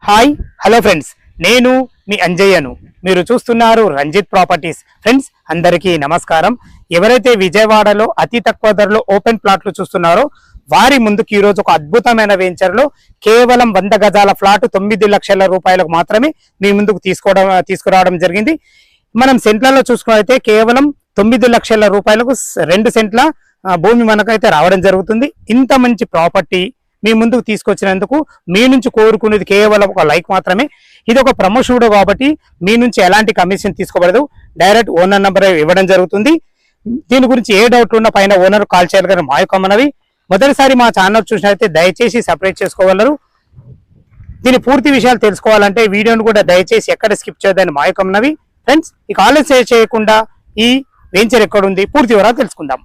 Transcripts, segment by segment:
Hi hello friends, నేను మీ అంజయ్యను. మీరు చూస్తున్నారు రంజిత్ ప్రాపర్టీస్. ఫ్రెండ్స్ అందరికీ నమస్కారం. ఎవరైతే విజయవాడలో అతి తక్కువ ధరలో ఓపెన్ ప్లాట్లు చూస్తున్నారో వారి ముందుకు ఈరోజు ఒక అద్భుతమైన వెంచర్లో కేవలం 100 గజాల ఫ్లాట్ 9 లక్షల రూపాయలకు మాత్రమే మీ ముందుకు తీసుకురావడం జరిగింది. మనం సెంట్లలో చూసుకున్నైతే కేవలం 9 లక్షల రూపాయలకు 2 సెంట్ల భూమి మనకైతే రావడం జరుగుతుంది. ఇంత మంచి ప్రాపర్టీ మీ ముందుకు తీసుకొచ్చినందుకు మీ నుంచి కోరుకునేది కేవలం ఒక లైక్ మాత్రమే. ఇది ఒక ప్రమోషన్ కాబట్టి మీ నుంచి ఎలాంటి కమిషన్ తీసుకోబడదు, డైరెక్ట్ ఓనర్ నెంబర్ ఇవ్వడం జరుగుతుంది. దీని గురించి ఏ డౌట్ ఉన్నా పైన ఓనర్ కాల్ చేయాలి కానీ మా యొక్క మనవి. మొదటిసారి మా ఛానల్ చూసినట్లయితే దయచేసి సబ్స్క్రైబ్ చేసుకోగలరు. దీని పూర్తి విషయాలు తెలుసుకోవాలంటే వీడియోను కూడా దయచేసి ఎక్కడ స్కిప్ చేయదని మా యొక్క మనవి. ఫ్రెండ్స్ ఇక ఆలస్యం చేయకుండా ఈ వెంచర్ ఎక్కడ ఉంది పూర్తి వివరాలు తెలుసుకుందాం.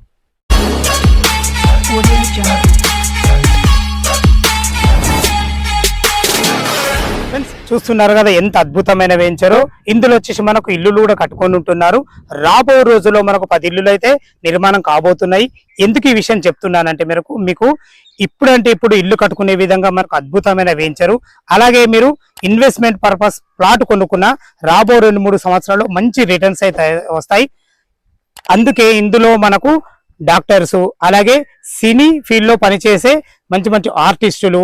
ఫ్రెండ్స్ చూస్తున్నారు కదా ఎంత అద్భుతమైన వెంచరు. ఇందులో వచ్చేసి మనకు ఇల్లులు కూడా కట్టుకొని ఉంటున్నారు. రాబో రోజుల్లో మనకు 10 ఇల్లులు అయితే నిర్మాణం కాబోతున్నాయి. ఎందుకు ఈ విషయం చెప్తున్నానంటే మీకు ఇప్పుడంటే ఇప్పుడు ఇల్లు కట్టుకునే విధంగా మనకు అద్భుతమైన వెంచరు. అలాగే మీరు ఇన్వెస్ట్మెంట్ పర్పస్ ప్లాట్ కొనుక్కున్న రాబో 2-3 సంవత్సరాల్లో మంచి రిటర్న్స్ అయితే వస్తాయి. అందుకే ఇందులో మనకు డాక్టర్స్, అలాగే సినీ ఫీల్డ్ లో పనిచేసే మంచి మంచి ఆర్టిస్టులు,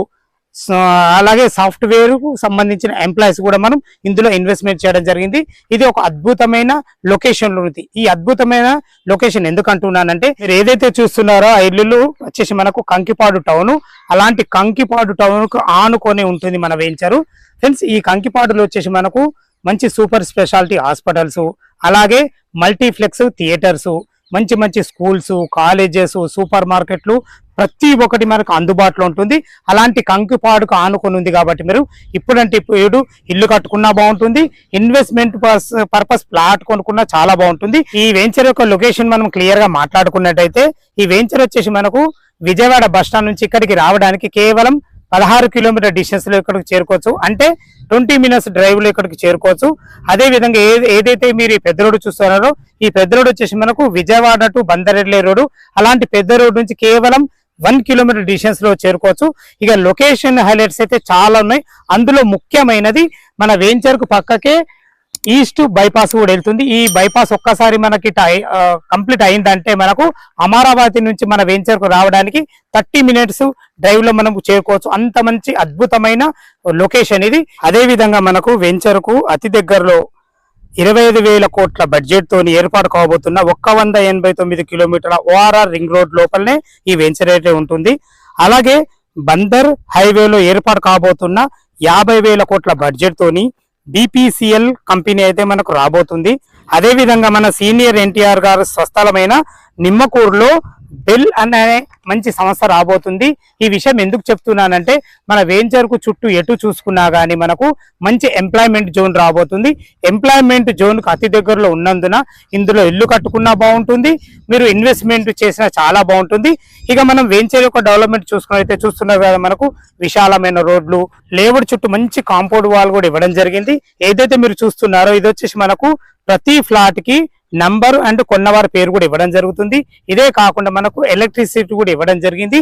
అలాగే సాఫ్ట్వేర్ కు సంబంధించిన ఎంప్లాయీస్ కూడా మనం ఇందులో ఇన్వెస్ట్మెంట్ చేయడం జరిగింది. ఇది ఒక అద్భుతమైన లొకేషన్ లో ఉంది. ఈ అద్భుతమైన లొకేషన్ ఎందుకు అంటున్నానంటే మీరు ఏదైతే చూస్తున్నారో ఆ ఇల్లు వచ్చేసి మనకు కంకిపాడు టౌన్. అలాంటి కంకిపాడు టౌన్ కు ఆనుకొని ఉంటుంది మన వెంచరు. ఫ్రెండ్స్ ఈ కంకిపాడులో వచ్చేసి మనకు మంచి సూపర్ స్పెషాలిటీ హాస్పిటల్స్, అలాగే మల్టీప్లెక్స్ థియేటర్స్, మంచి మంచి స్కూల్స్, కాలేజెస్, సూపర్ మార్కెట్లు ప్రతి ఒక్కటి మనకు అందుబాటులో ఉంటుంది. అలాంటి కంకిపాడుకు ఆనుకొని ఉంది కాబట్టి మీరు ఇప్పుడంటే ఇప్పుడు ఇల్లు కట్టుకున్నా బాగుంటుంది, ఇన్వెస్ట్మెంట్ పర్పస్ ప్లాట్ కొనుక్కున్నా చాలా బాగుంటుంది. ఈ వెంచర్ యొక్క లొకేషన్ మనం క్లియర్ గా మాట్లాడుకున్నట్టయితే ఈ వెంచర్ వచ్చేసి మనకు విజయవాడ బస్ స్టాండ్ నుంచి ఇక్కడికి రావడానికి కేవలం 16 కిలోమీటర్ డిస్టెన్స్ లో ఇక్కడికి చేరుకోవచ్చు. అంటే 20 మినిట్స్ డ్రైవ్ లో ఇక్కడికి చేరుకోవచ్చు. అదే విధంగా ఏదైతే మీరు ఈ పెద్ద రోడ్డు చూస్తున్నారో ఈ పెద్ద రోడ్డు వచ్చేసి మనకు విజయవాడ టు బందరెడ్డి రోడ్డు. అలాంటి పెద్ద రోడ్డు నుంచి కేవలం 1 కిలోమీటర్ డిస్టెన్స్ లో చేరుకోవచ్చు. ఇక లొకేషన్ హైలైట్స్ అయితే చాలా ఉన్నాయి. అందులో ముఖ్యమైనది మన వెంచర్ కు పక్కకే ఈస్ట్ బైపాస్ కూడా వెళ్తుంది. ఈ బైపాస్ ఒక్కసారి మనకి కంప్లీట్ అయిందంటే మనకు అమరావతి నుంచి మన వెంచర్ కు రావడానికి 30 మినిట్స్ డ్రైవ్ లో మనం చేరుకోవచ్చు. అంత మంచి అద్భుతమైన లొకేషన్ ఇది. అదే విధంగా మనకు వెంచర్ కు అతి దగ్గరలో 25,000 కోట్ల బడ్జెట్ తోని ఏర్పాటు కాబోతున్న 189 కిలోమీటర్ల ORR రింగ్ రోడ్ లోపలనే ఈ వెంచర్ అయితే ఉంటుంది. అలాగే బందర్ హైవేలో ఏర్పాటు కాబోతున్న 50,000 కోట్ల బడ్జెట్ తోని BPCL కంపెనీ అయితే మనకు రాబోతుంది. అదే విధంగా మన సీనియర్ NTR గారు స్వస్థలమైన నిమ్మకూరులో బెల్ అనే మంచి సంస్థ రాబోతుంది. ఈ విషయం ఎందుకు చెప్తున్నానంటే మన వెంచర్ కు చుట్టూ ఎటు చూసుకున్నా గానీ మనకు మంచి ఎంప్లాయ్మెంట్ జోన్ రాబోతుంది. ఎంప్లాయ్మెంట్ జోన్ కు అతి దగ్గరలో ఉన్నందున ఇందులో ఇల్లు కట్టుకున్నా బాగుంటుంది, మీరు ఇన్వెస్ట్మెంట్ చేసినా చాలా బాగుంటుంది. ఇక మనం వెంచర్ యొక్క డెవలప్మెంట్ చూసుకున్నైతే చూస్తున్నారు కదా మనకు విశాలమైన రోడ్లు, లేఅవుట్ చుట్టూ మంచి కాంపౌండ్ వాల్ కూడా ఇవ్వడం జరిగింది. ఏదైతే మీరు చూస్తున్నారో ఇది వచ్చేసి మనకు ప్రతి ఫ్లాట్ కి నంబర్ అండ్ కొన్నవారి పేరు కూడా ఇవ్వడం జరుగుతుంది. ఇదే కాకుండా మనకు ఎలక్ట్రిసిటీ కూడా ఇవ్వడం జరిగింది.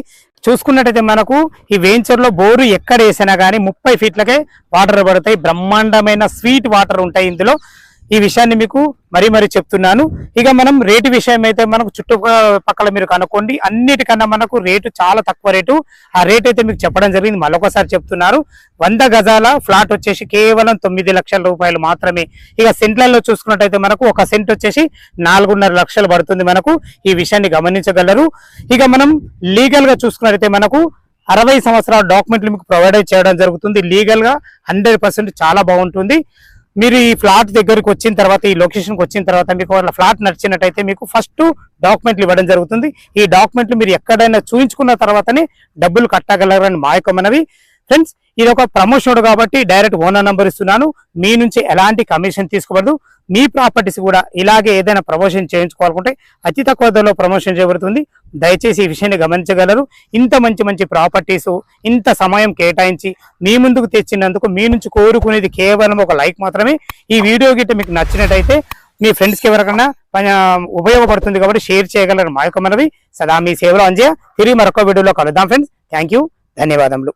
చూసుకున్నట్టయితే మనకు ఈ వెంచర్ లో బోరు ఎక్కడ వేసినా గానీ 30 ఫీట్లకే వాటర్ పడతాయి. బ్రహ్మాండమైన స్వీట్ వాటర్ ఉంటాయి ఇందులో. ఈ విషయాన్ని మీకు మరీ చెప్తున్నాను. ఇక మనం రేటు విషయం అయితే మనకు చుట్టుపక్కల మీరు కనుక్కోండి. అన్నిటికన్నా మనకు రేటు చాలా తక్కువ రేటు. ఆ రేట్ అయితే మీకు చెప్పడం జరిగింది, మళ్ళొకసారి చెప్తున్నారు. 100 గజాల ఫ్లాట్ వచ్చేసి కేవలం 9 లక్షల రూపాయలు మాత్రమే. ఇక సెంట్లలో చూసుకున్నట్టయితే మనకు ఒక సెంట్ వచ్చేసి 4.5 లక్షలు పడుతుంది. మనకు ఈ విషయాన్ని గమనించగలరు. ఇక మనం లీగల్ గా చూసుకున్నట్టయితే మనకు 60 సంవత్సరాల డాక్యుమెంట్లు మీకు ప్రొవైడ్ చేయడం జరుగుతుంది. లీగల్ గా 100% చాలా బాగుంటుంది. మీరు ఈ ఫ్లాట్ దగ్గరికి వచ్చిన తర్వాత, ఈ లొకేషన్కి వచ్చిన తర్వాత మీకు ఫ్లాట్ నచ్చినట్టయితే మీకు ఫస్ట్ డాక్యుమెంట్లు ఇవ్వడం జరుగుతుంది. ఈ డాక్యుమెంట్లు మీరు ఎక్కడైనా చూపించుకున్న తర్వాతనే డబ్బులు కట్టగలరని మా యొక్క మనవి. ఫ్రెండ్స్ ఇది ఒక ప్రమోషన్ కాబట్టి డైరెక్ట్ ఓనర్ నంబర్ ఇస్తున్నాను. మీ నుంచి ఎలాంటి కమిషన్ తీసుకోబడదు. మీ ప్రాపర్టీస్ కూడా ఇలాగే ఏదైనా ప్రమోషన్ చేయించుకోవాలనుకుంటే అతి తక్కువ ధరలో ప్రమోషన్ చేయబడుతుంది. దయచేసి ఈ విషయాన్ని గమనించగలరు. ఇంత మంచి ప్రాపర్టీస్ ఇంత సమయం కేటాయించి మీ ముందుకు తెచ్చినందుకు మీ నుంచి కోరుకునేది కేవలం ఒక లైక్ మాత్రమే. ఈ వీడియో గిట్ట మీకు నచ్చినట్టయితే మీ ఫ్రెండ్స్కి ఎవరికైనా ఉపయోగపడుతుంది కాబట్టి షేర్ చేయగలరు మా యొక్క మనవి. సదా మీ సేవలో అంజయ్య. తిరిగి మరొక వీడియోలో కలుద్దాం ఫ్రెండ్స్. థ్యాంక్ యూ, ధన్యవాదములు.